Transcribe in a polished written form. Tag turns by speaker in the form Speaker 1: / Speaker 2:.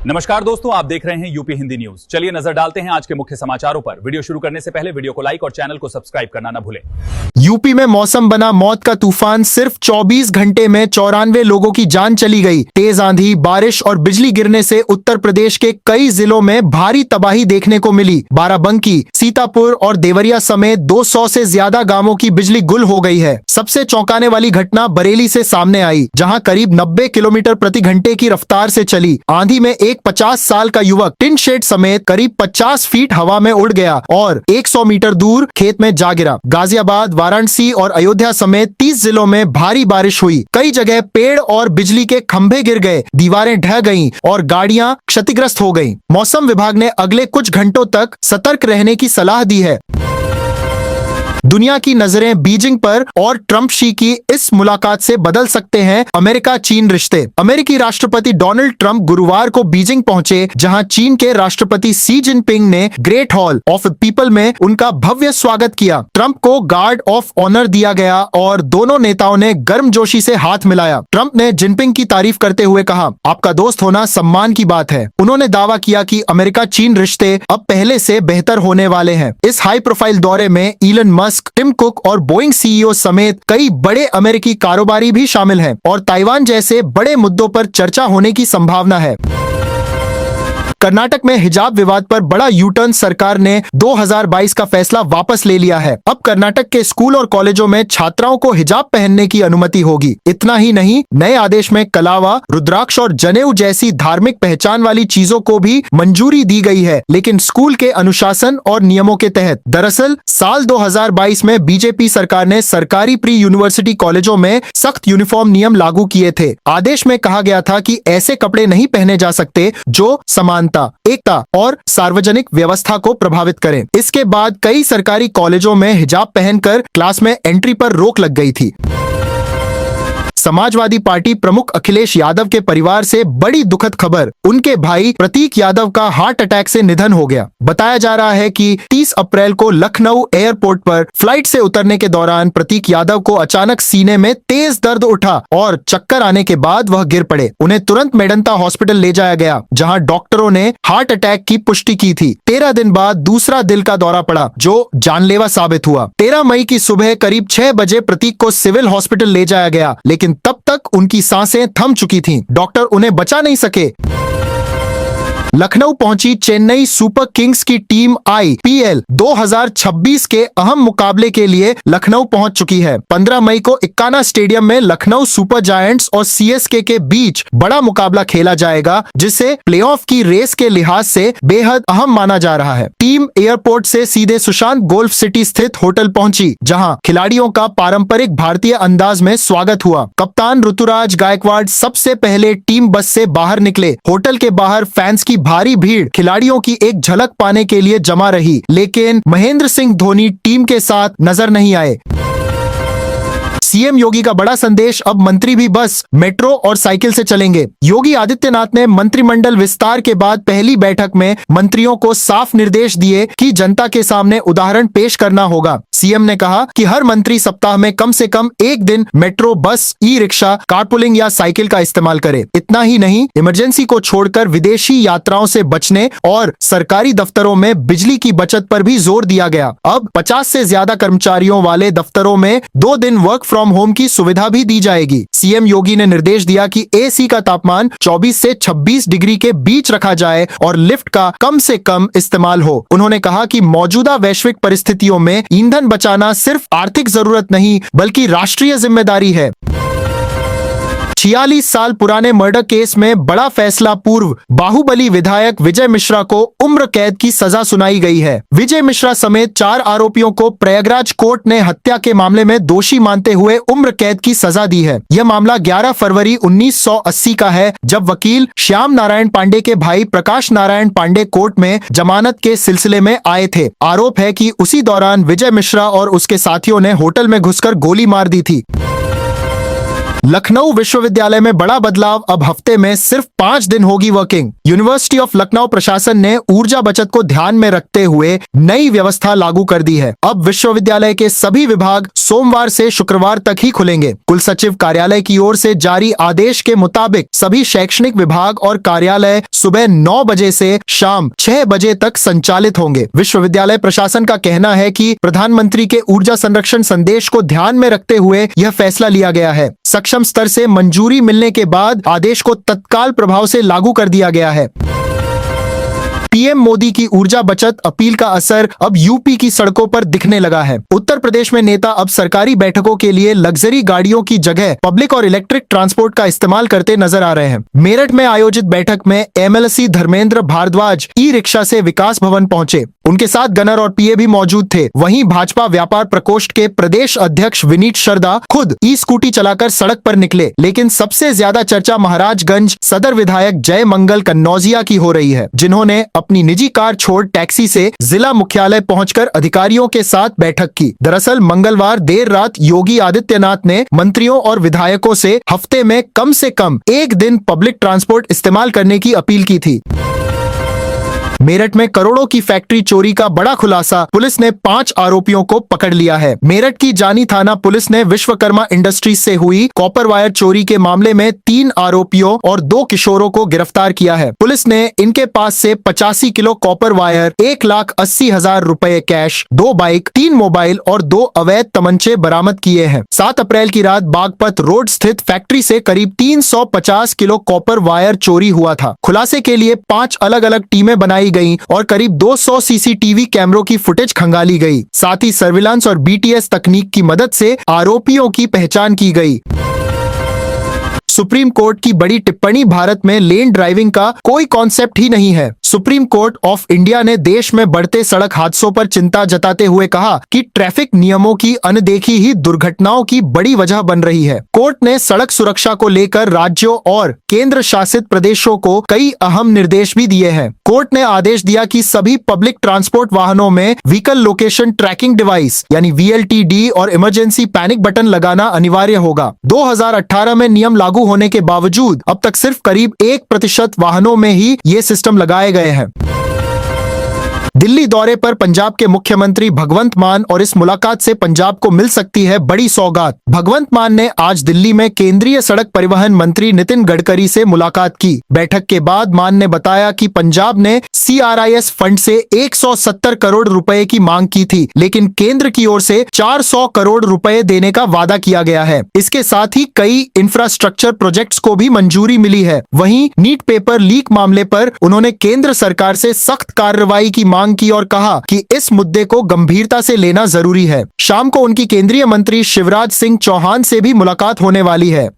Speaker 1: नमस्कार दोस्तों, आप देख रहे हैं यूपी हिंदी न्यूज। चलिए नजर डालते हैं आज के मुख्य समाचारों पर। वीडियो शुरू करने से पहले वीडियो को लाइक और चैनल को सब्सक्राइब करना न भूलें।
Speaker 2: यूपी में मौसम बना मौत का तूफान। सिर्फ 24 घंटे में 94 लोगों की जान चली गई। तेज आंधी, बारिश और बिजली गिरने से उत्तर प्रदेश के कई जिलों में भारी तबाही देखने को मिली। बाराबंकी, सीतापुर और देवरिया समेत 200 से ज्यादा गांवों की बिजली गुल हो गई है। सबसे चौंकाने वाली घटना बरेली से सामने आई, जहां करीब 90 किलोमीटर प्रति घंटे की रफ्तार से चली आंधी में एक 50 साल का युवक टिन शेड समेत करीब 50 फीट हवा में उड़ गया और 100 मीटर दूर खेत में जा गिरा। गाजियाबाद, वाराणसी और अयोध्या समेत 30 जिलों में भारी बारिश हुई। कई जगह पेड़ और बिजली के खंभे गिर गए, दीवारें ढह गईं और गाड़ियां क्षतिग्रस्त हो गईं। मौसम विभाग ने अगले कुछ घंटों तक सतर्क रहने की सलाह दी है। दुनिया की नजरें बीजिंग पर और ट्रंप शी की इस मुलाकात से बदल सकते हैं अमेरिका चीन रिश्ते। अमेरिकी राष्ट्रपति डोनाल्ड ट्रंप गुरुवार को बीजिंग पहुंचे, जहां चीन के राष्ट्रपति शी जिनपिंग ने ग्रेट हॉल ऑफ पीपल में उनका भव्य स्वागत किया। ट्रंप को गार्ड ऑफ ऑनर दिया गया और दोनों नेताओं ने गर्मजोशी से हाथ मिलाया। ट्रंप ने जिनपिंग की तारीफ करते हुए कहा, आपका दोस्त होना सम्मान की बात है। उन्होंने दावा किया कि अमेरिका चीन रिश्ते अब पहले से बेहतर होने वाले हैं। इस हाई प्रोफाइल दौरे में इलन मस्क, टिम कुक और बोइंग सीईओ समेत कई बड़े अमेरिकी कारोबारी भी शामिल हैं और ताइवान जैसे बड़े मुद्दों पर चर्चा होने की संभावना है। कर्नाटक में हिजाब विवाद पर बड़ा यूटर्न। सरकार ने 2022 का फैसला वापस ले लिया है। अब कर्नाटक के स्कूल और कॉलेजों में छात्राओं को हिजाब पहनने की अनुमति होगी। इतना ही नहीं, नए आदेश में कलावा, रुद्राक्ष और जनेऊ जैसी धार्मिक पहचान वाली चीजों को भी मंजूरी दी गई है, लेकिन स्कूल के अनुशासन और नियमों के तहत। दरअसल साल 2022 में बीजेपी सरकार ने सरकारी प्री यूनिवर्सिटी कॉलेजों में सख्त यूनिफॉर्म नियम लागू किए थे। आदेश में कहा गया था कि ऐसे कपड़े नहीं पहने जा सकते जो समानता, एकता और सार्वजनिक व्यवस्था को प्रभावित करें। इसके बाद कई सरकारी कॉलेजों में हिजाब पहनकर क्लास में एंट्री पर रोक लग गई थी। समाजवादी पार्टी प्रमुख अखिलेश यादव के परिवार से बड़ी दुखद खबर। उनके भाई प्रतीक यादव का हार्ट अटैक से निधन हो गया। बताया जा रहा है कि 30 अप्रैल को लखनऊ एयरपोर्ट पर फ्लाइट से उतरने के दौरान प्रतीक यादव को अचानक सीने में तेज दर्द उठा और चक्कर आने के बाद वह गिर पड़े। उन्हें तुरंत मेडंता हॉस्पिटल ले जाया गया, जहां डॉक्टरों ने हार्ट अटैक की पुष्टि की थी। 13 दिन बाद दूसरा दिल का दौरा पड़ा, जो जानलेवा साबित हुआ। 13 मई की सुबह करीब 6 बजे प्रतीक को सिविल हॉस्पिटल ले जाया गया, लेकिन तब तक उनकी सांसें थम चुकी थीं। डॉक्टर उन्हें बचा नहीं सके। लखनऊ पहुंची चेन्नई सुपर किंग्स की टीम आईपीएल 2026 के अहम मुकाबले के लिए लखनऊ पहुंच चुकी है। 15 मई को इक्काना स्टेडियम में लखनऊ सुपर जायंट्स और सीएसके के बीच बड़ा मुकाबला खेला जाएगा, जिसे प्लेऑफ की रेस के लिहाज से बेहद अहम माना जा रहा है। टीम एयरपोर्ट से सीधे सुशांत गोल्फ सिटी स्थित होटल पहुंची, जहां खिलाड़ियों का पारंपरिक भारतीय अंदाज में स्वागत हुआ। कप्तान ऋतुराज गायकवाड़ सबसे पहले टीम बस से बाहर निकले। होटल के बाहर फैंस की भारी भीड़ खिलाड़ियों की एक झलक पाने के लिए जमा रही, लेकिन महेंद्र सिंह धोनी टीम के साथ नजर नहीं आए। सीएम योगी का बड़ा संदेश, अब मंत्री भी बस, मेट्रो और साइकिल से चलेंगे। योगी आदित्यनाथ ने मंत्रिमंडल विस्तार के बाद पहली बैठक में मंत्रियों को साफ निर्देश दिए कि जनता के सामने उदाहरण पेश करना होगा। सीएम ने कहा कि हर मंत्री सप्ताह में कम से कम एक दिन मेट्रो, बस, ई रिक्शा, कारपूलिंग या साइकिल का इस्तेमाल करे। इतना ही नहीं, इमरजेंसी को छोड़कर विदेशी यात्राओं से बचने और सरकारी दफ्तरों में बिजली की बचत पर भी जोर दिया गया। अब 50 से ज्यादा कर्मचारियों वाले दफ्तरों में 2 दिन वर्क फ्रॉम होम की सुविधा भी दी जाएगी। सीएम योगी ने निर्देश दिया कि एसी का तापमान 24 से 26 डिग्री के बीच रखा जाए और लिफ्ट का कम से कम इस्तेमाल हो। उन्होंने कहा कि मौजूदा वैश्विक परिस्थितियों में ईंधन बचाना सिर्फ आर्थिक जरूरत नहीं, बल्कि राष्ट्रीय जिम्मेदारी है। 46 साल पुराने मर्डर केस में बड़ा फैसला। पूर्व बाहुबली विधायक विजय मिश्रा को उम्र कैद की सजा सुनाई गई है। विजय मिश्रा समेत 4 आरोपियों को प्रयागराज कोर्ट ने हत्या के मामले में दोषी मानते हुए उम्र कैद की सजा दी है। यह मामला 11 फरवरी 1980 का है, जब वकील श्याम नारायण पांडे के भाई प्रकाश नारायण पांडे कोर्ट में जमानत के सिलसिले में आए थे। आरोप है कि उसी दौरान विजय मिश्रा और उसके साथियों ने होटल में घुसकर गोली मार दी थी। लखनऊ विश्वविद्यालय में बड़ा बदलाव, अब हफ्ते में सिर्फ 5 दिन होगी वर्किंग। यूनिवर्सिटी ऑफ लखनऊ प्रशासन ने ऊर्जा बचत को ध्यान में रखते हुए नई व्यवस्था लागू कर दी है। अब विश्वविद्यालय के सभी विभाग सोमवार से शुक्रवार तक ही खुलेंगे। कुल सचिव कार्यालय की ओर से जारी आदेश के मुताबिक सभी शैक्षणिक विभाग और कार्यालय सुबह 9 बजे से शाम 6 बजे तक संचालित होंगे। विश्वविद्यालय प्रशासन का कहना है कि प्रधानमंत्री के ऊर्जा संरक्षण संदेश को ध्यान में रखते हुए यह फैसला लिया गया है। सक्षम स्तर से मंजूरी मिलने के बाद आदेश को तत्काल प्रभाव से लागू कर दिया गया है। पीएम मोदी की ऊर्जा बचत अपील का असर अब यूपी की सड़कों पर दिखने लगा है। उत्तर प्रदेश में नेता अब सरकारी बैठकों के लिए लग्जरी गाड़ियों की जगह पब्लिक और इलेक्ट्रिक ट्रांसपोर्ट का इस्तेमाल करते नजर आ रहे हैं। मेरठ में आयोजित बैठक में MLC Dharmendra Bhardwaj E rickshaw से विकास भवन पहुंचे। उनके साथ गनर और पीए भी मौजूद थे। वहीं भाजपा व्यापार प्रकोष्ठ के प्रदेश अध्यक्ष विनीत शर्दा खुद ई स्कूटी चलाकर सड़क पर निकले। लेकिन सबसे ज्यादा चर्चा महाराजगंज सदर विधायक जय मंगल कन्नौजिया की हो रही है, जिन्होंने अपनी निजी कार छोड़ टैक्सी से जिला मुख्यालय पहुंचकर अधिकारियों के साथ बैठक की। दरअसल मंगलवार देर रात योगी आदित्यनाथ ने मंत्रियों और विधायकों से हफ्ते में कम से कम 1 दिन पब्लिक ट्रांसपोर्ट इस्तेमाल करने की अपील की थी। मेरठ में करोड़ों की फैक्ट्री चोरी का बड़ा खुलासा, पुलिस ने 5 आरोपियों को पकड़ लिया है। मेरठ की जानी थाना पुलिस ने विश्वकर्मा इंडस्ट्रीज से हुई कॉपर वायर चोरी के मामले में 3 आरोपियों और 2 किशोरों को गिरफ्तार किया है। पुलिस ने इनके पास से 85 किलो कॉपर वायर, 1,80,000 रुपए कैश, 2 बाइक, 3 मोबाइल और 2 अवैध तमंचे बरामद किए हैं। 7 अप्रैल की रात बागपत रोड स्थित फैक्ट्री से करीब 350 किलो कॉपर वायर चोरी हुआ था। खुलासे के लिए 5 अलग अलग टीमें बनाई गई और करीब 200 सीसीटीवी कैमरों की फुटेज खंगाली गई। साथ ही सर्विलांस और बीटीएस तकनीक की मदद से आरोपियों की पहचान की गई। सुप्रीम कोर्ट की बड़ी टिप्पणी, भारत में लेन ड्राइविंग का कोई कॉन्सेप्ट ही नहीं है। सुप्रीम कोर्ट ऑफ इंडिया ने देश में बढ़ते सड़क हादसों पर चिंता जताते हुए कहा कि ट्रैफिक नियमों की अनदेखी ही दुर्घटनाओं की बड़ी वजह बन रही है। कोर्ट ने सड़क सुरक्षा को लेकर राज्यों और केंद्र शासित प्रदेशों को कई अहम निर्देश भी दिए हैं। कोर्ट ने आदेश दिया कि सभी पब्लिक ट्रांसपोर्ट वाहनों में व्हीकल लोकेशन ट्रैकिंग डिवाइस यानी VLTD और इमरजेंसी पैनिक बटन लगाना अनिवार्य होगा। 2018 में नियम लागू होने के बावजूद अब तक सिर्फ करीब 1% वाहनों में ही ये सिस्टम लगाए गए हैं। दिल्ली दौरे पर पंजाब के मुख्यमंत्री भगवंत मान और इस मुलाकात से पंजाब को मिल सकती है बड़ी सौगात। भगवंत मान ने आज दिल्ली में केंद्रीय सड़क परिवहन मंत्री नितिन गडकरी से मुलाकात की। बैठक के बाद मान ने बताया कि पंजाब ने CRIS फंड से 170 करोड़ रुपए की मांग की थी, लेकिन केंद्र की ओर से 400 करोड़ रुपए देने का वादा किया गया है। इसके साथ ही कई इंफ्रास्ट्रक्चर प्रोजेक्ट्स को भी मंजूरी मिली है। वहीं नीट पेपर लीक मामले पर उन्होंने केंद्र सरकार से सख्त कार्रवाई की मांग की और कहा कि इस मुद्दे को गंभीरता से लेना जरूरी है। शाम को उनकी केंद्रीय मंत्री शिवराज सिंह चौहान से भी मुलाकात होने वाली है।